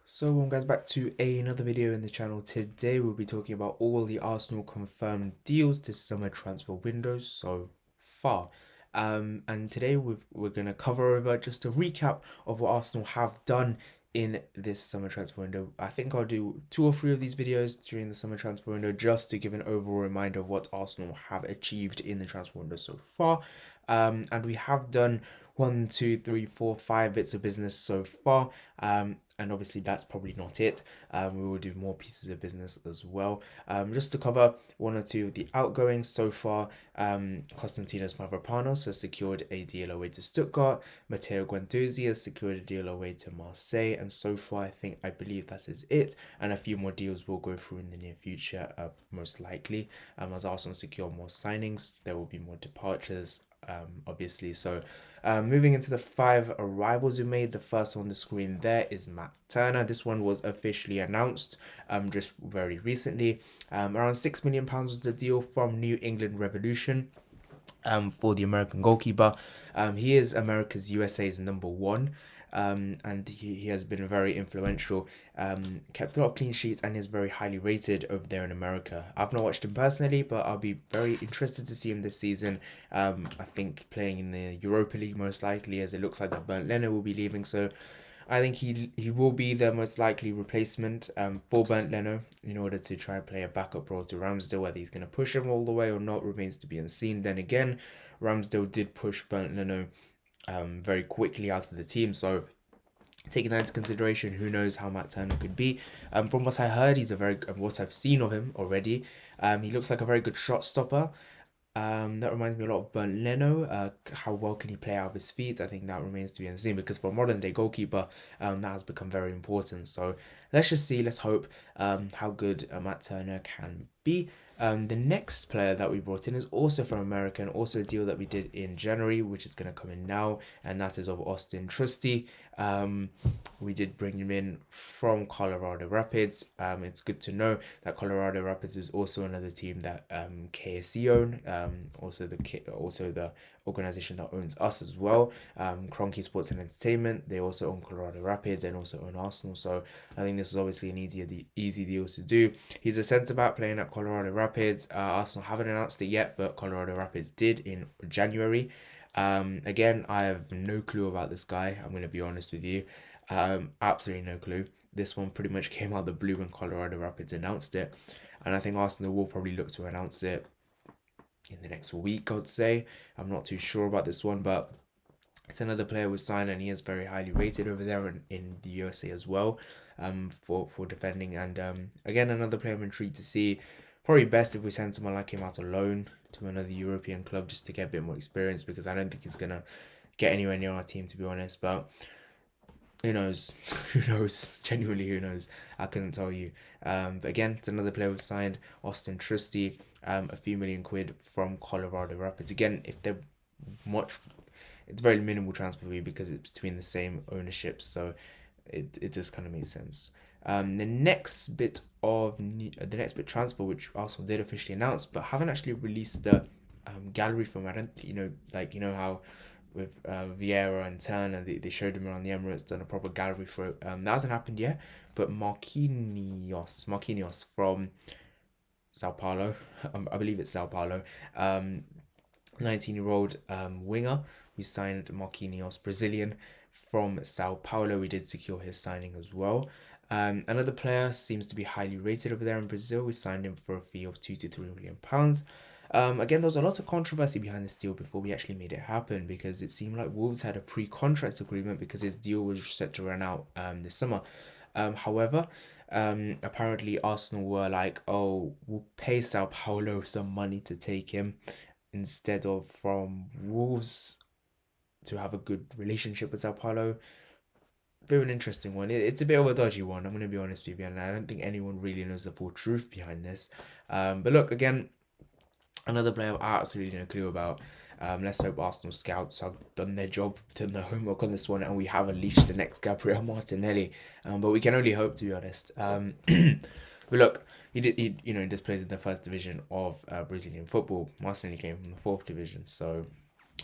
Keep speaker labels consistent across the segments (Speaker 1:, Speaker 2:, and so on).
Speaker 1: So welcome guys back to another video in the channel. Today we'll be talking about all the Arsenal confirmed deals this summer transfer windows so far. And today we're going to cover over just a recap of what Arsenal have done in this summer transfer window. I think I'll do 2 or 3 of these videos during the summer transfer window just to give an overall reminder of what Arsenal have achieved in the transfer window so far. And we have done 1, 2, 3, 4, 5 bits of business so far. And obviously that's probably not it. We will do more pieces of business as well. Just to cover 1 or 2 of the outgoings so far, Konstantinos Mavropanos has secured a deal away to Stuttgart. Matteo Guendouzi has secured a deal away to Marseille, and so far I believe that is it. And a few more deals will go through in the near future, most likely. As Arsenal secure more signings, there will be more departures. Obviously. So, moving into the 5 arrivals we made, the first one on the screen there is Matt Turner. This one was officially announced just very recently. Around £6 million was the deal from New England Revolution. For the American goalkeeper. He is America's USA's number 1. And he has been very influential, kept a lot of clean sheets, and is very highly rated over there in America. I've not watched him personally, but I'll be very interested to see him this season. I think playing in the Europa League most likely, as it looks like that Bernd Leno will be leaving. So I think he will be the most likely replacement for Bernd Leno in order to try and play a backup role to Ramsdale. Whether he's going to push him all the way or not remains to be unseen. Then again, Ramsdale did push Bernd Leno very quickly out of the team. So taking that into consideration, who knows how Matt Turner could be. From what I heard, what I've seen of him already, he looks like a very good shot stopper. That reminds me a lot of Bernd Leno. How well can he play out of his feet? I think that remains to be seen because for a modern day goalkeeper, that has become very important. So let's just see, let's hope how good Matt Turner can be. The next player that we brought in is also from America and also a deal that we did in January, which is going to come in now, and that is of Austin Trusty. We did bring him in from Colorado Rapids. It's good to know that Colorado Rapids is also another team that KSC own. Also the organization that owns us as well. Kroenke Sports and Entertainment. They also own Colorado Rapids and also own Arsenal. So I think this is obviously an easy deal to do. He's a centre back playing at Colorado Rapids. Arsenal haven't announced it yet, but Colorado Rapids did in January. Again, I have no clue about this guy. I'm going to be honest with you. Absolutely no clue. This one pretty much came out of the blue when Colorado Rapids announced it. And I think Arsenal will probably look to announce it in the next week, I'd say. I'm not too sure about this one, but it's another player we signed, and he is very highly rated over there in the USA as well, for defending. And again, another player I'm intrigued to see. Probably best if we send someone like him out alone to another European club just to get a bit more experience, because I don't think he's gonna get anywhere near our team, to be honest. But who knows? Who knows? Genuinely, who knows? I couldn't tell you. But again, it's another player we've signed, Austin Trusty, a few million quid from Colorado Rapids. Again, if they're much, it's very minimal transfer fee because it's between the same ownership, so it just kind of makes sense. The next bit transfer, which Arsenal did officially announce, but haven't actually released the gallery from. I don't, how with Vieira and Turner, they showed him around the Emirates, done a proper gallery for it. That hasn't happened yet, but Marquinhos from Sao Paulo, I believe it's Sao Paulo, 19-year-old winger. We signed Marquinhos, Brazilian, from Sao Paulo. We did secure his signing as well. Another player seems to be highly rated over there in Brazil. We signed him for a fee of £2 to £3 million. Again, there was a lot of controversy behind this deal before we actually made it happen, because it seemed like Wolves had a pre-contract agreement because his deal was set to run out this summer. However, apparently Arsenal were like, oh, we'll pay Sao Paulo some money to take him instead of from Wolves to have a good relationship with Sao Paulo. Bit of an interesting one. It's a bit of a dodgy one, I'm going to be honest with you, and I don't think anyone really knows the full truth behind this. But look, again, another player I absolutely no clue about. Let's hope Arsenal scouts have done their job, done their homework on this one, and we have unleashed the next Gabriel Martinelli. But we can only hope, to be honest. But look, he just plays in the first division of Brazilian football. Martinelli came from the fourth division, so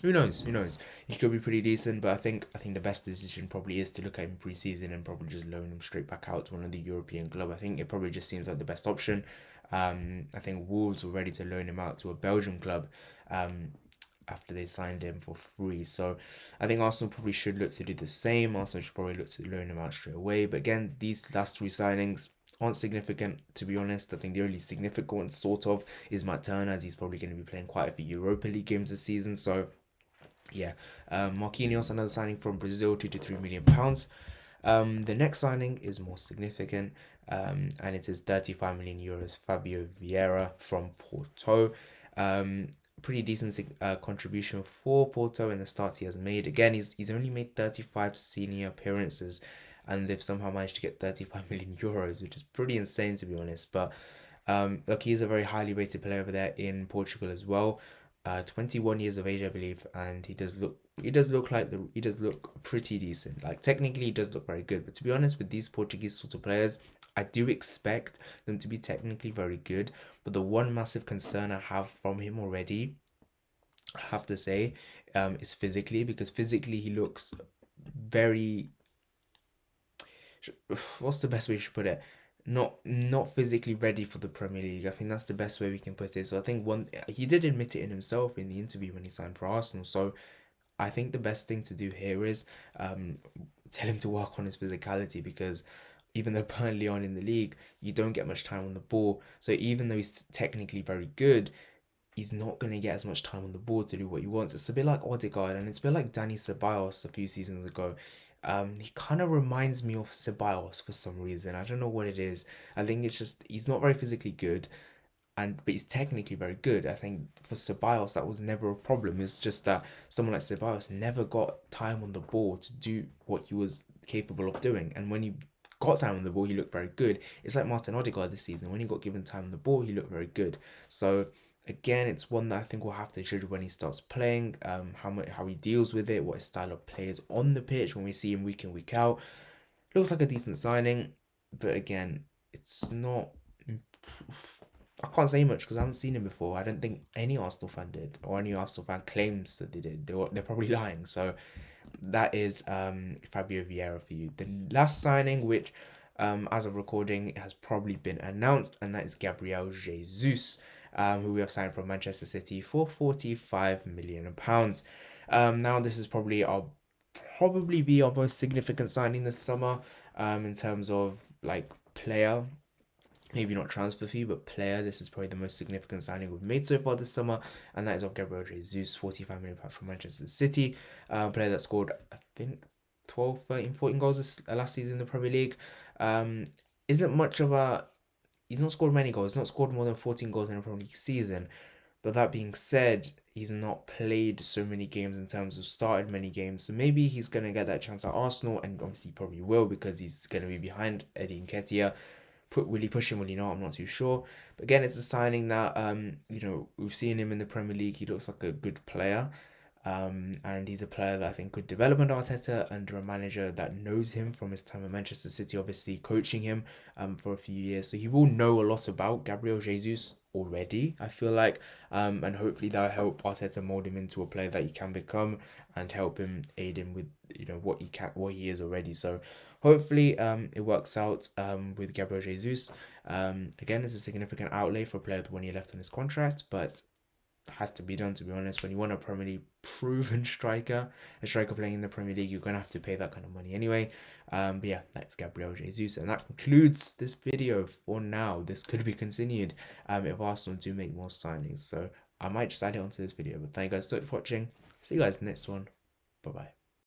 Speaker 1: Who knows? Who knows? He could be pretty decent, but I think the best decision probably is to look at him pre-season and probably just loan him straight back out to one of the European club. I think it probably just seems like the best option. I think Wolves were ready to loan him out to a Belgian club. Um, After they signed him for free. So I think Arsenal probably should look to do the same. Arsenal should probably look to loan him out straight away. But again, these last three signings aren't significant, to be honest. I think the only significant one, sort of, is Matt Turner, as he's probably going to be playing quite a few Europa League games this season. So yeah, Marquinhos, another signing from Brazil, £2 to £3 million. The next signing is more significant, and it is 35 million euros. Fabio Vieira from Porto. Um, Pretty decent contribution for Porto in the starts he has made. Again, he's only made 35 senior appearances, and they've somehow managed to get 35 million euros, which is pretty insane to be honest. But look, he's a very highly rated player over there in Portugal as well. 21 years of age, I believe, and he does look pretty decent. Like technically, he does look very good. But to be honest, with these Portuguese sort of players, I do expect them to be technically very good. But the one massive concern I have from him already, I have to say, is physically, because physically he looks very, what's the best way to put it? Not physically ready for the Premier League. I think that's the best way we can put it. So I think one he did admit it in himself in the interview when he signed for Arsenal. So I think the best thing to do here is tell him to work on his physicality, because even though Burnley aren't in the league, you don't get much time on the ball. So even though he's technically very good, he's not going to get as much time on the ball to do what he wants. It's a bit like Odegaard, and it's a bit like Danny Ceballos a few seasons ago. He kind of reminds me of Ceballos for some reason. I don't know what it is. I think it's just he's not very physically good, but he's technically very good. I think for Ceballos that was never a problem. It's just that someone like Ceballos never got time on the ball to do what he was capable of doing. And when he got time on the ball, he looked very good. It's like Martin Odegaard this season. When he got given time on the ball, he looked very good. So again, it's one that I think we'll have to judge when he starts playing. How he deals with it, what his style of play is on the pitch when we see him week in week out. Looks like a decent signing, but again, it's not. I can't say much because I haven't seen him before. I don't think any Arsenal fan did, or any Arsenal fan claims that they did. They're probably lying. So that is Fabio Vieira for you. The last signing, which as of recording has probably been announced, and that is Gabriel Jesus, who we have signed from Manchester City for £45 million. Now this is probably be our most significant signing this summer, in terms of like player, maybe not transfer fee, but player. This is probably the most significant signing we've made so far this summer, and that is of Gabriel Jesus, £45 million from Manchester City. Player that scored, I think, 12, 13, 14 goals last season in the Premier League. Um, isn't much of a. He's not scored many goals. He's not scored more than 14 goals in a Premier League season. But that being said, he's not played so many games in terms of started many games. So maybe he's going to get that chance at Arsenal, and obviously he probably will because he's going to be behind Eddie Nketiah. Will he push him? Will he not? I'm not too sure. But again, it's a signing that we've seen him in the Premier League. He looks like a good player. And he's a player that I think could develop under Arteta, under a manager that knows him from his time at Manchester City, obviously coaching him for a few years. So he will know a lot about Gabriel Jesus already, I feel like. And hopefully that'll help Arteta mold him into a player that he can become, and help him, aid him with what he is already. So hopefully it works out with Gabriel Jesus. Again, it's a significant outlay for a player with 1 year left on his contract, but has to be done, to be honest. When you want a Premier League proven striker, a striker playing in the Premier League, you're gonna have to pay that kind of money anyway. But yeah, that's Gabriel Jesus, and that concludes this video for now. This could be continued if Arsenal do make more signings, so I might just add it onto this video. But thank you guys so much for watching. See you guys next one. Bye bye.